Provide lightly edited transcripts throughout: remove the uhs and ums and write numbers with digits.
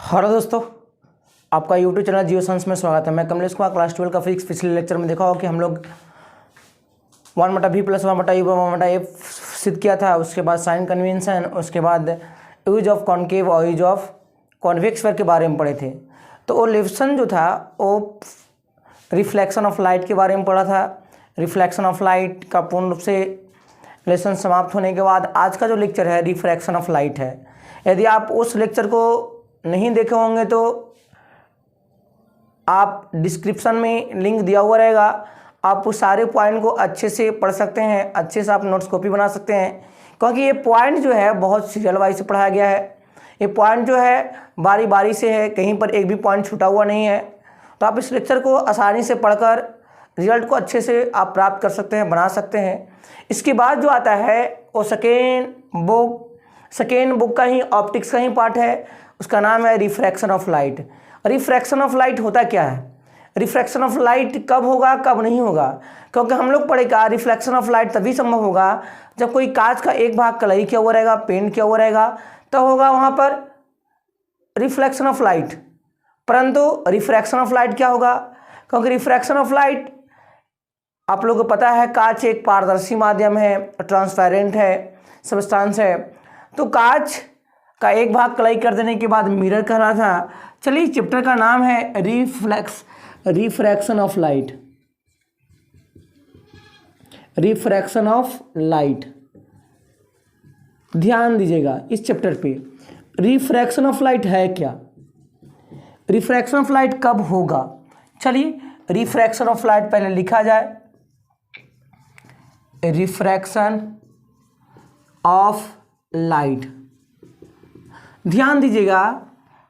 Hello दोस्तों, आपका YouTube channel geo science में स्वागत है। मैं कमलेश कुमार, क्लास 12 का फिजिक्स। पिछले लेक्चर में देखा होगा कि हम लोग 1/v + 1/u 1/f सिद्ध किया था। उसके बाद साइन कन्वेंशन, उसके बाद यूज ऑफ कॉन्केव और यूज ऑफ कॉन्वेक्स स्फीयर के बारे में पढ़े थे। तो वो लेसन जो था वो रिफ्लेक्शन ऑफ लाइट के बारे में पढ़ा था। रिफ्लेक्शन ऑफ लाइट का पूर्ण रूप से लेसन समाप्त होने के बाद आज का जो लेक्चर है रिफ्रैक्शन ऑफ लाइट है। यदि आप उस लेक्चर को नहीं देखे होंगे तो आप डिस्क्रिप्शन में लिंक दिया हुआ रहेगा, आप उस सारे पॉइंट को अच्छे से पढ़ सकते हैं, अच्छे से आप नोट्स कॉपी बना सकते हैं। क्योंकि ये पॉइंट जो है बहुत सीरियल वाइज से पढ़ाया गया है। ये पॉइंट जो है बारी बारी से है, कहीं पर एक भी पॉइंट छूटा हुआ नहीं है। तो आप इस लेक्चर को आसानी से पढ़कर रिजल्ट को अच्छे से आप प्राप्त कर सकते हैं, बना सकते हैं। इसके बाद जो आता है वो सेकेंड बुक का ही ऑप्टिक्स का ही पार्ट है। उसका नाम है refraction of light. Refraction of light होता क्या है, रिफ्रैक्शन ऑफ लाइट कब होगा कब नहीं होगा। क्योंकि हम लोग पढ़ेगा रिफ्लेक्शन ऑफ लाइट तभी संभव होगा जब कोई कांच का एक भाग कलई किया हुआ रहेगा, पेंट किया हुआ रहेगा, तो होगा वहाँ पर रिफ्लेक्शन ऑफ लाइट। परंतु रिफ्रैक्शन ऑफ लाइट क्या होगा, क्योंकि रिफ्रैक्शन ऑफ लाइट आप लोगों को पता है कांच एक पारदर्शी माध्यम है, ट्रांसपेरेंट है, सब्सटेंस है। तो कांच का एक भाग कलई कर देने के बाद मिरर कह रहा था। चलिए, चैप्टर का नाम है refraction of light. Refraction of light, ध्यान दीजिएगा इस चैप्टर पे। रिफ्रैक्शन ऑफ लाइट है क्या, रिफ्रैक्शन ऑफ लाइट कब होगा। चलिए, रिफ्रैक्शन ऑफ लाइट पहले लिखा जाए। रिफ्रैक्शन ऑफ लाइट, ध्यान दीजिएगा।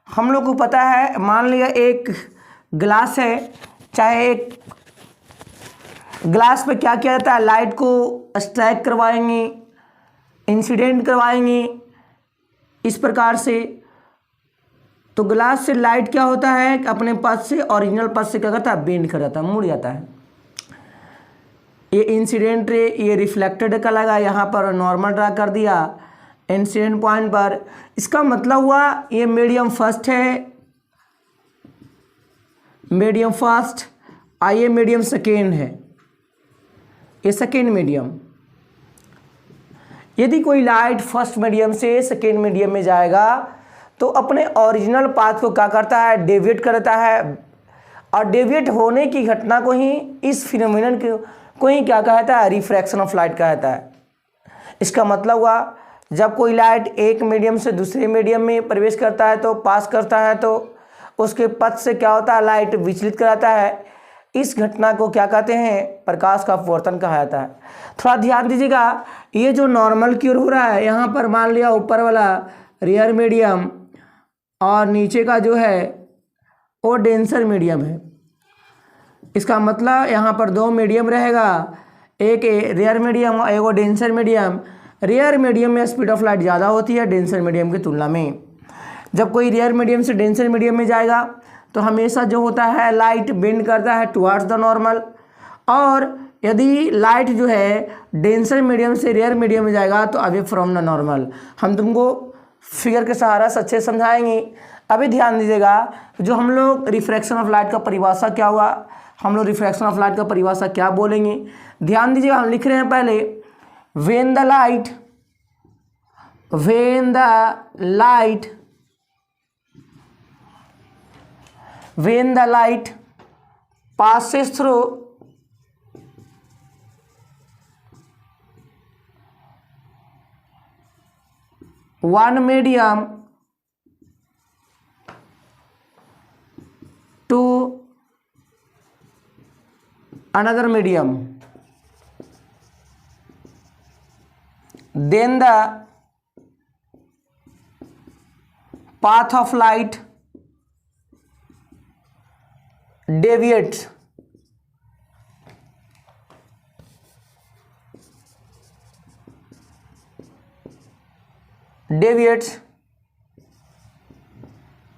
हम लोग को पता है, मान लिया एक ग्लास है, चाहे एक ग्लास पे क्या किया जाता है, लाइट को स्ट्राइक करवाएंगे, इंसिडेंट करवाएंगे इस प्रकार से। तो ग्लास से लाइट क्या होता है, अपने पथ से ओरिजिनल पथ से क्या करता है, बेंड कर जाता है, मुड़ जाता है। ये इंसिडेंट रे, ये रिफ्लेक्टेड का लगा, यहाँ पर नॉर्मल ड्रा कर दिया इंसिडेंट पॉइंट पर। इसका मतलब हुआ ये मीडियम फर्स्ट है, मीडियम फर्स्ट, और ये मीडियम सेकेंड है, ये सेकेंड मीडियम। यदि कोई लाइट फर्स्ट मीडियम से सेकेंड मीडियम में जाएगा तो अपने ओरिजिनल पाथ को क्या करता है, डेविएट करता है। और डेविएट होने की घटना को ही, इस फिनोमिनन को ही क्या कहता है, रिफ्रैक्शन ऑफ लाइट कहता है। इसका मतलब हुआ जब कोई लाइट एक मीडियम से दूसरे मीडियम में प्रवेश करता है तो पास करता है, तो उसके पथ से क्या होता है, लाइट विचलित कराता है। इस घटना को क्या कहते हैं, प्रकाश का अपवर्तन कहा जाता है। थोड़ा ध्यान दीजिएगा, ये जो नॉर्मल क्यूर हो रहा है, यहाँ पर मान लिया ऊपर वाला रेयर मीडियम और नीचे का जो है वो डेंसर मीडियम है। इसका मतलब यहाँ पर दो मीडियम रहेगा, एक रेयर मीडियम और एक डेंसर मीडियम। रेयर मीडियम में स्पीड ऑफ लाइट ज़्यादा होती है डेंसर मीडियम की तुलना में। जब कोई रेयर मीडियम से डेंसर मीडियम में जाएगा तो हमेशा जो होता है लाइट बेंड करता है टुवार्ड्स द नॉर्मल। और यदि लाइट जो है डेंसर मीडियम से रेयर मीडियम में जाएगा तो अवे फ्रॉम द नॉर्मल। हम तुमको फिगर के सहारा से अच्छे समझाएंगे। अभी ध्यान दीजिएगा, जो हम लोग रिफ्रैक्शन ऑफ लाइट का परिभाषा क्या हुआ, हम लोग रिफ्रैक्शन ऑफ लाइट का परिभाषा क्या बोलेंगे, ध्यान दीजिएगा। हम लिख रहे हैं पहले, when the light passes through one medium to another medium, then the path of light deviates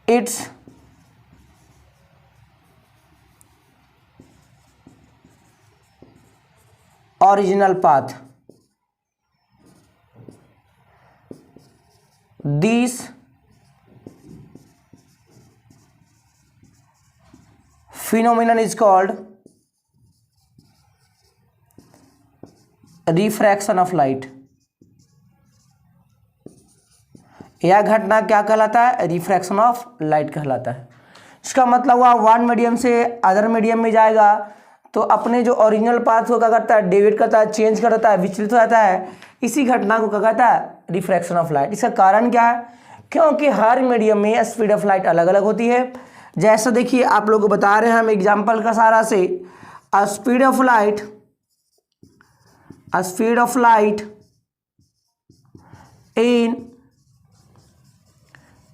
its original path. These phenomenon is called refraction of light। यह घटना क्या कहलाता है? रिफ्रैक्शन ऑफ लाइट कहलाता है। इसका मतलब हुआ वन मीडियम से अदर मीडियम में जाएगा तो अपने जो ओरिजिनल पाथ को क्या करता है? डेविएट करता है, चेंज करता है, विचलित हो जाता है। इसी घटना को क्या कहता है? Refraction of light. इसका कारण क्या है? क्योंकि हर मीडियम में स्पीड ऑफ लाइट अलग अलग होती है। जैसा देखिए आप लोग को बता रहे हैं हम एग्जाम्पल का सहारा से, speed of light in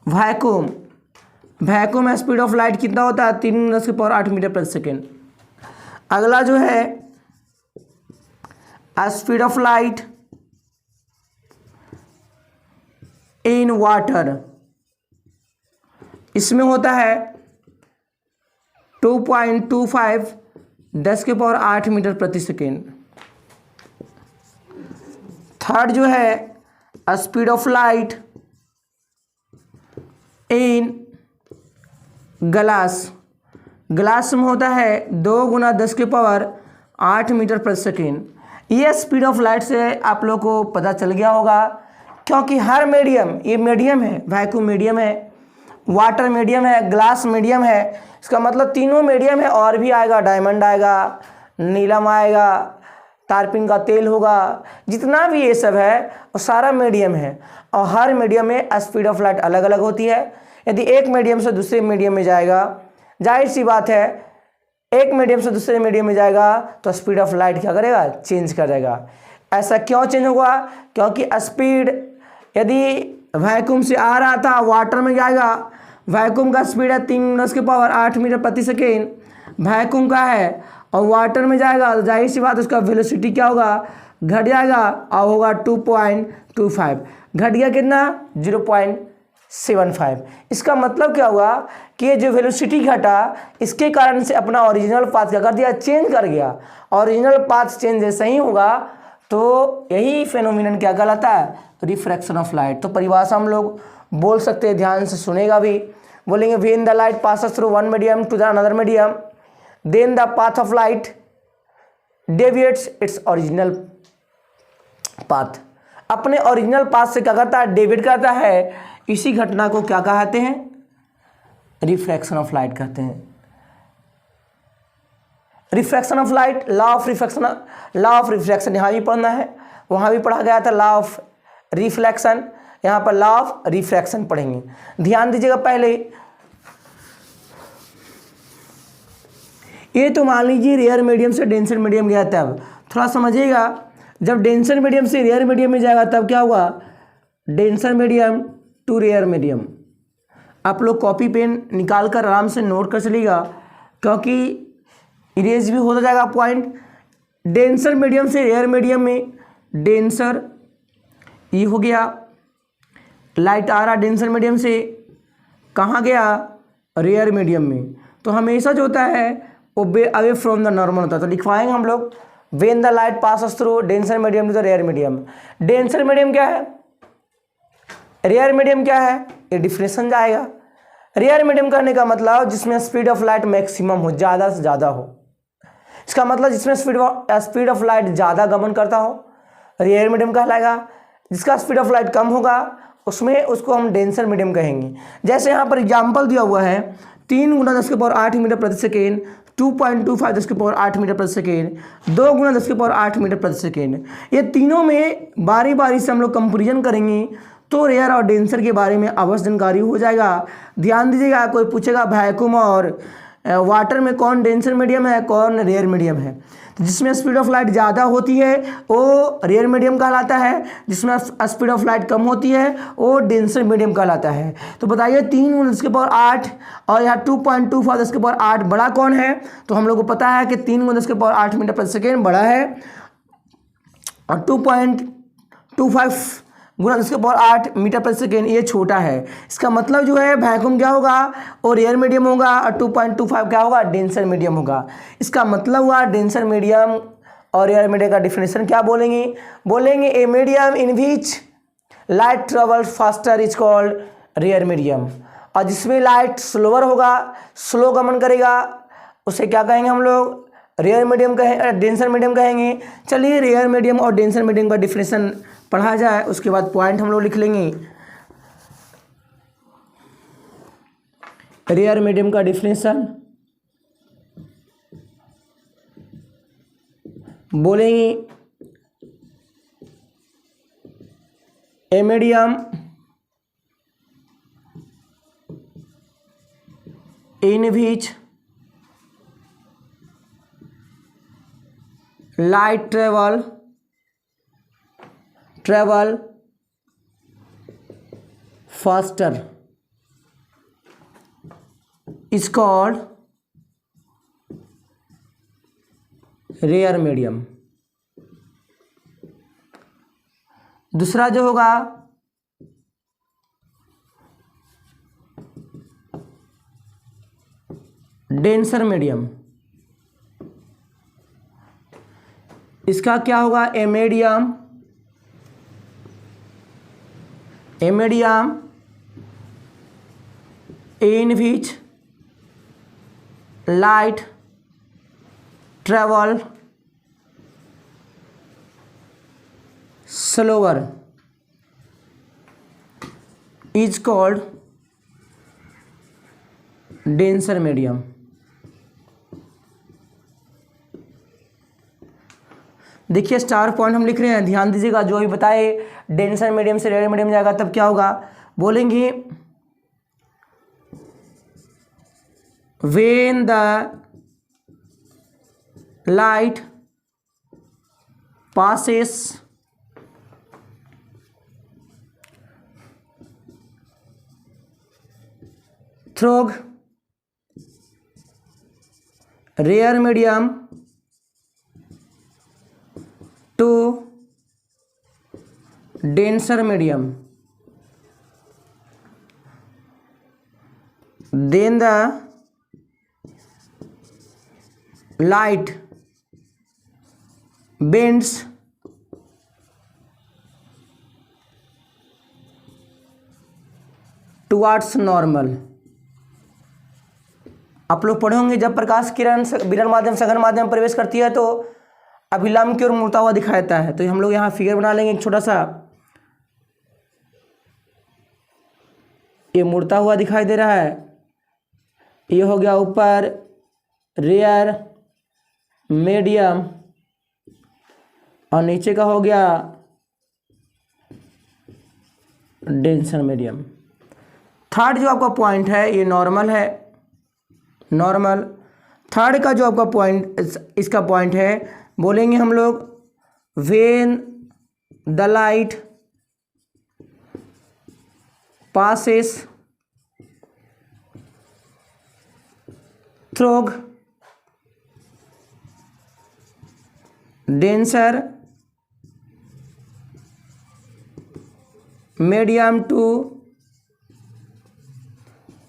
vacuum speed of light कितना होता है? 3×10⁸ मीटर प्रति सेकेंड। अगला जो है speed of light in water, इसमें होता है 2.25 10⁸ मीटर प्रति सेकेंड। थर्ड जो है speed of light in glass में होता है 2×10⁸ मीटर प्रति सेकेंड। ये स्पीड ऑफ लाइट से आप लोग को पता चल गया होगा, क्योंकि हर मीडियम, ये मीडियम है, वैक्यूम मीडियम है, वाटर मीडियम है, ग्लास मीडियम है। इसका मतलब तीनों मीडियम है, और भी आएगा, डायमंड आएगा, नीलम आएगा, तारपीन का तेल होगा, जितना भी ये सब है वो सारा मीडियम है। और हर मीडियम में स्पीड ऑफ लाइट अलग अलग होती है। यदि एक मीडियम से दूसरे मीडियम में जाएगा, जाहिर सी बात है एक मीडियम से दूसरे मीडियम में जाएगा तो स्पीड ऑफ लाइट क्या करेगा? चेंज करेगा। ऐसा क्यों चेंज होगा? क्योंकि स्पीड यदि वैक्यूम से आ रहा था वाटर में जाएगा, वैक्यूम का स्पीड है 3×10⁸ मीटर प्रति सेकेंड, वैक्यूम का है, और वाटर में जाएगा तो जाहिर सी बात उसका वेलोसिटी क्या होगा? घट जाएगा और होगा 2.25। घट गया कितना? 0.75। इसका मतलब क्या हुआ कि ये जो वेलोसिटी घटा इसके कारण से अपना ओरिजिनल पाथ क्या कर दिया? चेंज कर गया। ओरिजिनल पाथ चेंज जैसे ही होगा तो यही फेनोमिनन क्या कहलाता है? Refraction of light. तो परिभाषा हम लोग बोल सकते हैं, ध्यान से सुनेगा भी। बोलेंगे when the light passes through one medium to the another medium then the path of light deviates its original path. अपने ओरिजिनल पाथ से क्या करता है? डेविएट करता है। इसी घटना को क्या कहते हैं? रिफ्रैक्शन ऑफ लाइट कहते हैं। Refraction of light, law of refraction यहाँ भी पढ़ना है, वहाँ भी पढ़ा गया था लॉ ऑफ रिफ्लेक्शन, यहाँ पर लॉ ऑफ रिफ्रैक्शन पढ़ेंगे। ध्यान दीजिएगा पहले, ये तो मान लीजिए रेयर मीडियम से डेंसर मीडियम गया, तब थोड़ा समझिएगा। जब डेंसर मीडियम से रेयर मीडियम में जाएगा तब क्या होगा? Denser medium to rare medium. आप लोग कॉपी पेन निकाल कर आराम से नोट कर चलिएगा, क्योंकि इरेज भी होता जाएगा पॉइंट। डेंसर मीडियम से रेयर मीडियम में, डेंसर ये हो गया, लाइट आ रहा डेंसर मीडियम से कहाँ गया? रेयर मीडियम में। तो हमेशा जो होता है वो अवे फ्रॉम द नॉर्मल होता है। तो लिखवाएंगे हम लोग when the light passes through denser medium to the rare medium. Denser medium क्या है? रेयर मीडियम क्या है? ये डिफिनेशन जाएगा। रेयर मीडियम करने का मतलब जिसमें स्पीड ऑफ लाइट मैक्सिमम हो, ज़्यादा से ज़्यादा हो। इसका मतलब जिसमें स्पीड ऑफ लाइट ज़्यादा गमन करता हो रेयर मीडियम कहलाएगा। जिसका स्पीड ऑफ लाइट कम होगा उसमें उसको हम डेंसर मीडियम कहेंगे। जैसे यहाँ पर एग्जाम्पल दिया हुआ है 3×10⁸ मीटर प्रति सेकेंड, 2.25 10⁸ मीटर प्रति सेकेंड, 2×10⁸ मीटर प्रति सेकेंड। ये तीनों में बारी बारी से हम लोग कंपेरिजन करेंगे तो रेयर और डेंसर के बारे में अवश्य जानकारी हो जाएगा। ध्यान दीजिएगा, कोई पूछेगा वैक्यूम और वाटर में कौन डेंसर मीडियम है, कौन रेयर मीडियम है। तो जिसमें स्पीड ऑफ लाइट ज़्यादा होती है वो रेयर मीडियम कहलाता है, जिसमें स्पीड ऑफ लाइट कम होती है वो डेंसर मीडियम कहलाता है। तो बताइए 3×10⁸ और यहाँ 2.25 10⁸ बड़ा कौन है? तो हम लोग को पता है कि 3×10⁸ मीटर प्रति सेकेंड बड़ा है और 2.25 ×10⁸ मीटर प्रति सेकेंड ये छोटा है। इसका मतलब जो है वैक्यूम क्या होगा? और रेयर मीडियम होगा, और 2.25 क्या होगा? डेंसर मीडियम होगा। इसका मतलब हुआ डेंसर मीडियम और रेयर मीडियम का डिफिनेशन क्या बोलेंगे a medium in which light travels faster is called rare medium. और जिसमें लाइट स्लोअर होगा, स्लो गमन करेगा, उसे क्या कहेंगे हम लोग, रेयर मीडियम कहेंगे, डेंसर मीडियम कहेंगे। चलिए रेयर मीडियम और डेंसर मीडियम का डिफिनेशन पढ़ा जाए, उसके बाद पॉइंट हम लोग लिख लेंगे। रेयर मीडियम का डिफिनेशन बोलेंगे, a medium in which light travel faster is called rare medium। दूसरा जो होगा डेंसर मीडियम, इसका क्या होगा, ए medium in which light travel slower is called denser medium. देखिए स्टार पॉइंट हम लिख रहे हैं, ध्यान दीजिएगा। जो भी बताए डेंसर मीडियम से रेयर मीडियम जाएगा तब क्या होगा, बोलेंगे when the light passes through rare medium to denser medium, then the light bends towards normal। आप लोग पढ़े होंगे, जब प्रकाश किरण विरल माध्यम सघन माध्यम में प्रवेश करती है तो अभिलंब की ओर मुड़ता हुआ दिखाई देता है। तो हम लोग यहाँ फिगर बना लेंगे एक छोटा सा, ये मुड़ता हुआ दिखाई दे रहा है, ये हो गया ऊपर रेयर मीडियम और नीचे का हो गया डेंसर मीडियम। थर्ड जो आपका पॉइंट है ये नॉर्मल है, नॉर्मल। थर्ड का जो आपका पॉइंट, इसका पॉइंट है, बोलेंगे हम लोग when the light passes through denser medium to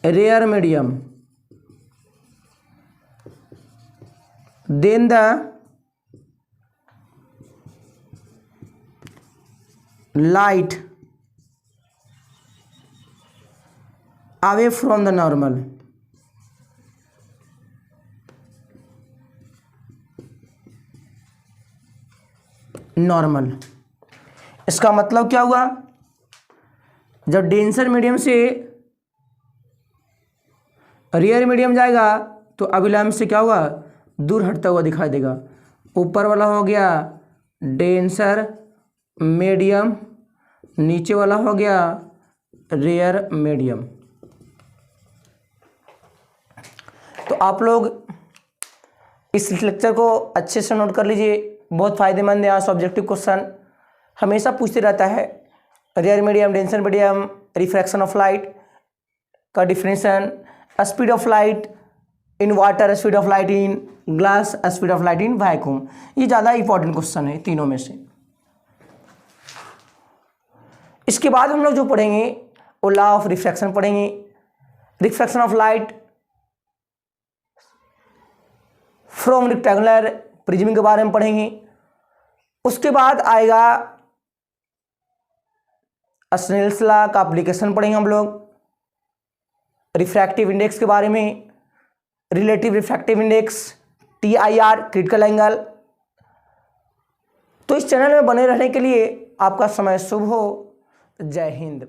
rare medium, then the light away from the normal। Normal इसका मतलब क्या हुआ, जब डेंसर मीडियम से रियर मीडियम जाएगा तो अभिलंब से क्या हुआ, दूर हटता हुआ दिखाई देगा। ऊपर वाला हो गया डेंसर मीडियम, नीचे वाला हो गया रेयर मीडियम। तो आप लोग इस लेक्चर को अच्छे से नोट कर लीजिए, बहुत फ़ायदेमंद है। यहाँ सब्जेक्टिव क्वेश्चन हमेशा पूछते रहता है, rare medium, denser medium, refraction of light का definition, speed of light in water, speed of light in glass, speed of light in vacuum. ये ज़्यादा इंपॉर्टेंट क्वेश्चन है तीनों में से। इसके बाद हम लोग जो पढ़ेंगे वो लॉ ऑफ रिफ्रैक्शन पढ़ेंगे, refraction of light from rectangular prism के बारे में पढ़ेंगे। उसके बाद आएगा स्नेल्स लॉ का एप्लीकेशन पढ़ेंगे हम लोग, रिफ्रैक्टिव इंडेक्स के बारे में, relative refractive index, TIR critical angle. तो इस चैनल में बने रहने के लिए आपका समय शुभ हो। जय हिंद।